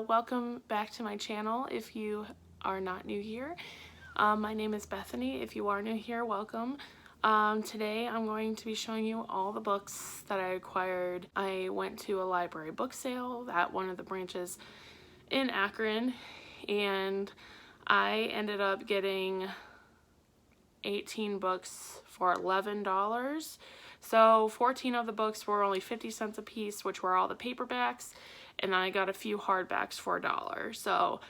welcome back to my channel if you are not new here. My name is Bethany. If you are new here, welcome. Today I'm going to be showing you all the books that I acquired. I went to a library book sale at one of the branches in Akron, and I ended up getting 18 books for $11. So 14 of the books were only 50 cents a piece, which were all the paperbacks, and I got a few hardbacks for $1. So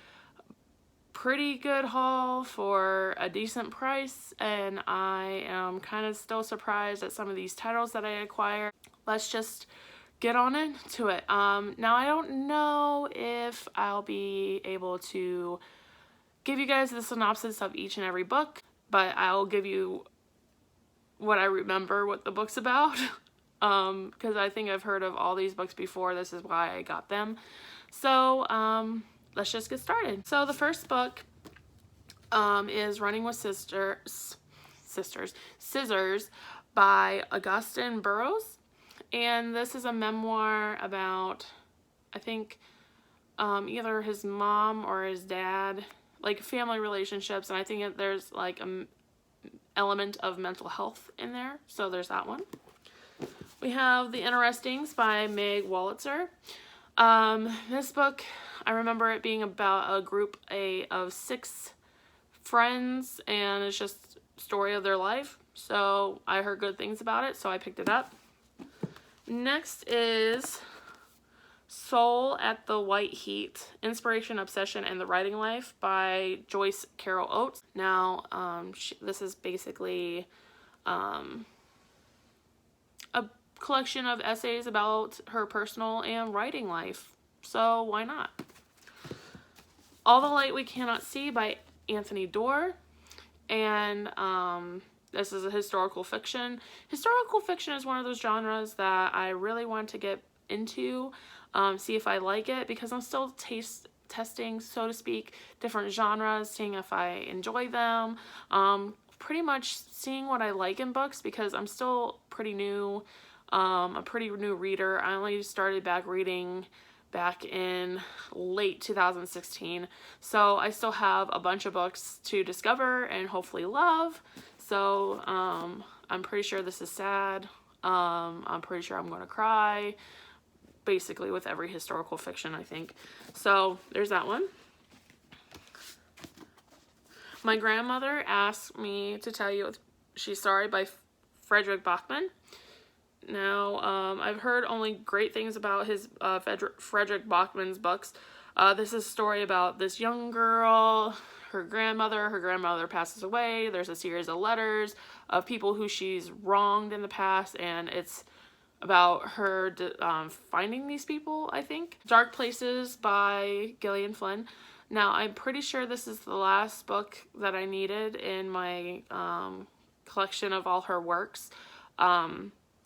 pretty good haul for a decent price, and I am kind of still surprised at some of these titles that I acquired. Let's just get on into it. Now I don't know if I'll be able to give you guys the synopsis of each and every book, but I'll give you what I remember what the book's about, because I think I've heard of all these books before. This is why I got them. So let's just get started. So the first book is Running with Scissors by Augustin Burroughs, and this is a memoir about, I think, either his mom or his dad, like family relationships, and I think there's like a element of mental health in there, so there's that one. We have The Interestings by Meg Wolitzer. This book, I remember it being about a group of 6 friends, and it's just a story of their life, so I heard good things about it, so I picked it up. Next is Soul at the White Heat, Inspiration, Obsession, and the Writing Life by Joyce Carol Oates. Now, this is basically a collection of essays about her personal and writing life, so why not? All the Light We Cannot See by Anthony Doerr, and this is a historical fiction. Historical fiction is one of those genres that I really want to get into, see if I like it, because I'm still testing, so to speak, different genres, seeing if I enjoy them, pretty much seeing what I like in books, because I'm still pretty new, a pretty new reader. I only started back reading back in late 2016, so I still have a bunch of books to discover and hopefully love. So I'm pretty sure this is sad. I'm pretty sure I'm going to cry, basically with every historical fiction, I think. So there's that one. My grandmother asked me to tell you She's Sorry by Frederick Bachman. Now, I've heard only great things about his Frederick Bachman's books. This is a story about this young girl, her grandmother passes away. There's a series of letters of people who she's wronged in the past, and it's about her finding these people, I think. Dark Places by Gillian Flynn. Now, I'm pretty sure this is the last book that I needed in my collection of all her works.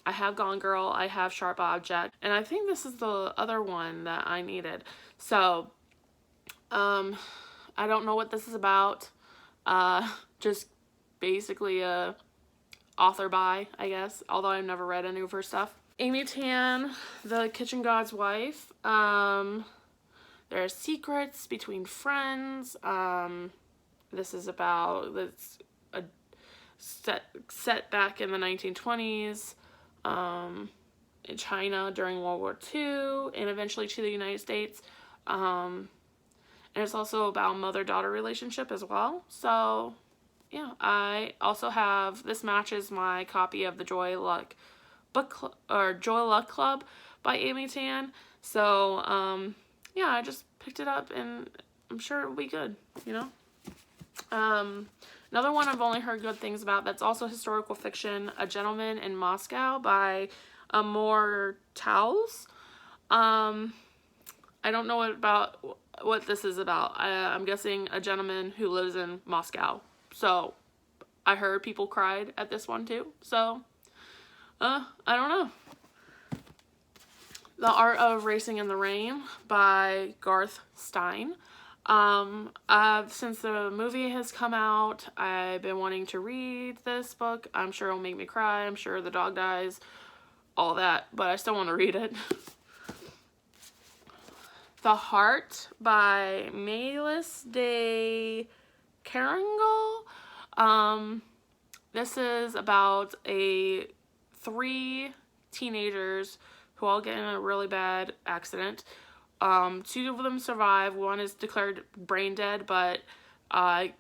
I have Gone Girl, I have Sharp Object, and I think this is the other one that I needed. So, I don't know what this is about. Just basically a author by, I guess, although I've never read any of her stuff. Amy Tan, The Kitchen God's Wife. There are secrets between friends. This is about, it's a set back in the 1920s, in China during World War II, and eventually to the United States. And it's also about mother-daughter relationship as well. So yeah, I also have, this matches my copy of the Joy Luck Club by Amy Tan. So yeah, I just picked it up, and I'm sure it'll be good, you know. Another one I've only heard good things about that's also historical fiction, A Gentleman in Moscow by Amor Towles. I don't know what this is about. I'm guessing a gentleman who lives in Moscow. So I heard people cried at this one too. So I don't know. The Art of Racing in the Rain by Garth Stein. Since the movie has come out, I've been wanting to read this book. I'm sure it'll make me cry. I'm sure the dog dies, all that, but I still want to read it. The Heart by Melis de Carangal. This is about three teenagers who all get in a really bad accident. Two of them survive. One is declared brain dead, but I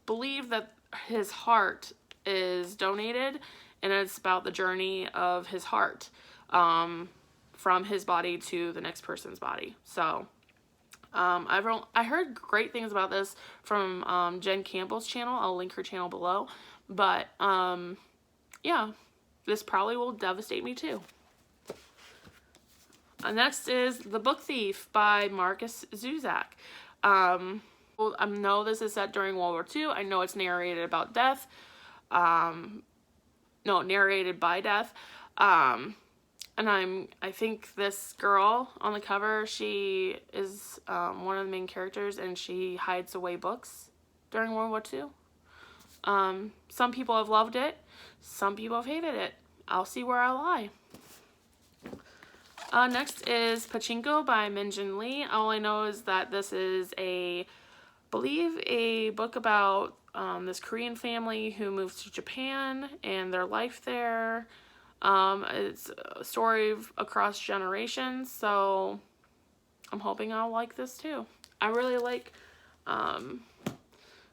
believe that his heart is donated, and it's about the journey of his heart from his body to the next person's body. So I heard great things about this from Jen Campbell's channel. I'll link her channel below. But yeah, this probably will devastate me too. Next is The Book Thief by Marcus Zuzak. I know this is set during World War II. I know it's narrated about death. Narrated by death. And I think this girl on the cover, she is one of the main characters, and she hides away books during World War II. Some people have loved it. Some people have hated it. I'll see where I lie. Next is Pachinko by Minjin Lee. All I know is that this is a book about this Korean family who moves to Japan and their life there. It's a story across generations, so I'm hoping I'll like this too. I really like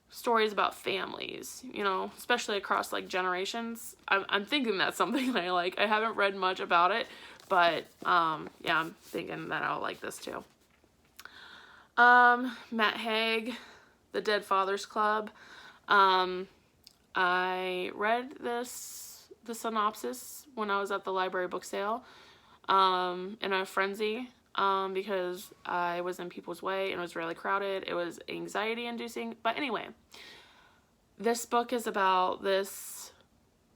stories about families, you know, especially across like generations. I'm thinking that's something I like. I haven't read much about it, but yeah, I'm thinking that I'll like this too. Matt Haig, The Dead Fathers Club. I read the synopsis when I was at the library book sale in a frenzy because I was in people's way and it was really crowded. It was anxiety inducing. But anyway, this book is about this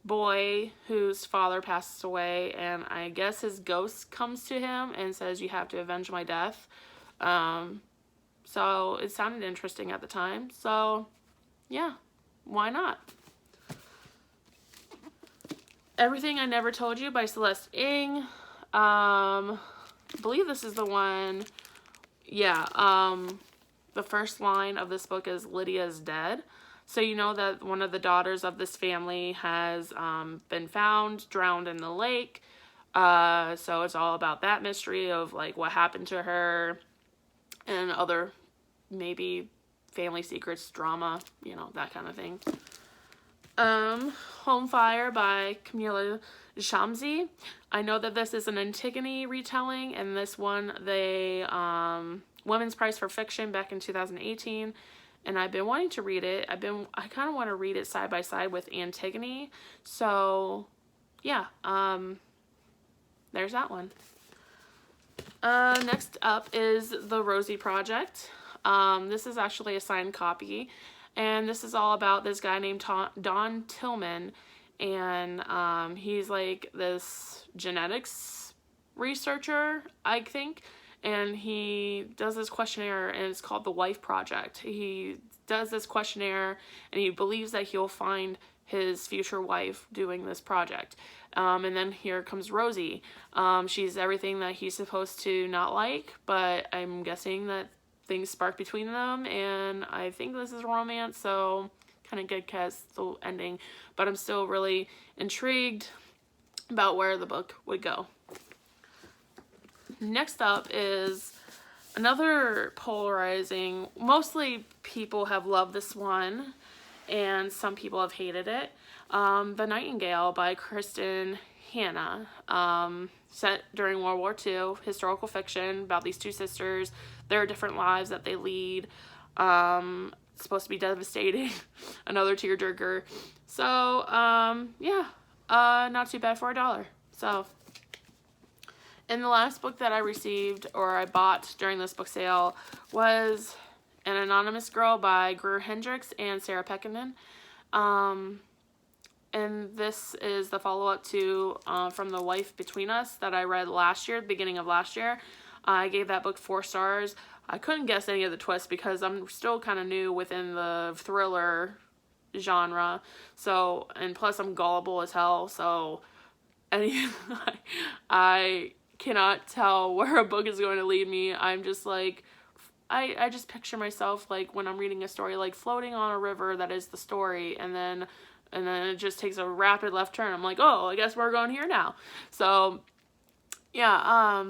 boy whose father passes away, and I guess his ghost comes to him and says, "You have to avenge my death." So it sounded interesting at the time. So yeah, why not? Everything I Never Told You by Celeste Ng. I believe this is the one. Yeah, the first line of this book is Lydia's dead. So you know that one of the daughters of this family has been found drowned in the lake. So it's all about that mystery of like what happened to her and other maybe family secrets, drama, you know, that kind of thing. Home Fire by Camila Shamsi. I know that this is an Antigone retelling, and this won the Women's Prize for Fiction back in 2018, and I've been wanting to read it. I kind of want to read it side by side with Antigone, so yeah, there's that one. Next up is The Rosie Project. This is actually a signed copy. And this is all about this guy named Don Tillman, and he's like this genetics researcher, I think, and he does this questionnaire, and it's called the Wife Project. He does this questionnaire, and he believes that he'll find his future wife doing this project. And then here comes Rosie. She's everything that he's supposed to not like, but I'm guessing that things spark between them, and I think this is romance, so kind of good guess the ending, but I'm still really intrigued about where the book would go. Next up is another polarizing, mostly people have loved this one and some people have hated it, The Nightingale by Kristen Hanna. Set during World War II, historical fiction about these two sisters, their different lives that they lead. It's supposed to be devastating. Another tearjerker. So, yeah, not too bad for $1. So, and the last book that I received, or I bought during this book sale, was An Anonymous Girl by Greer Hendricks and Sarah Pekkanen. And this is the follow-up to From the Wife Between Us that I read last year, beginning of last year. I gave that book 4 stars. I couldn't guess any of the twists because I'm still kind of new within the thriller genre. So, and plus I'm gullible as hell, so I cannot tell where a book is going to lead me. I'm just like, I just picture myself like when I'm reading a story, like floating on a river that is the story, and then it just takes a rapid left turn. I'm like, oh, I guess we're going here now. So yeah,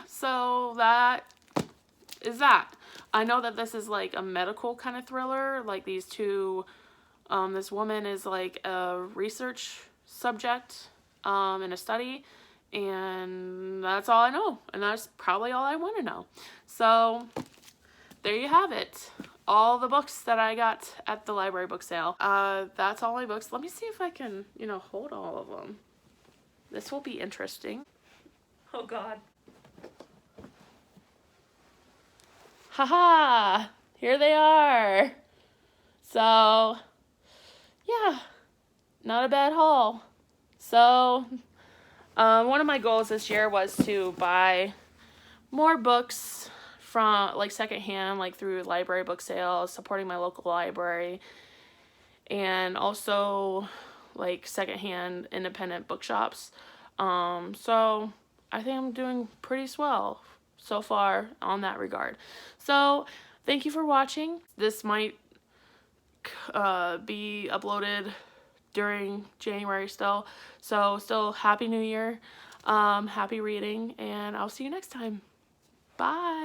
so that is that. I know that this is like a medical kind of thriller, like these two, this woman is like a research subject in a study, and that's all I know, and that's probably all I want to know. So there you have it. All the books that I got at the library book sale. That's all my books. Let me see if I can, hold all of them. This will be interesting. Oh God. Haha, here they are. So, yeah, not a bad haul. So, one of my goals this year was to buy more books from like secondhand, like through library book sales, supporting my local library, and also like secondhand independent bookshops. So I think I'm doing pretty swell so far on that regard. So thank you for watching. This might be uploaded during January still. So still Happy New Year, happy reading, and I'll see you next time. Bye.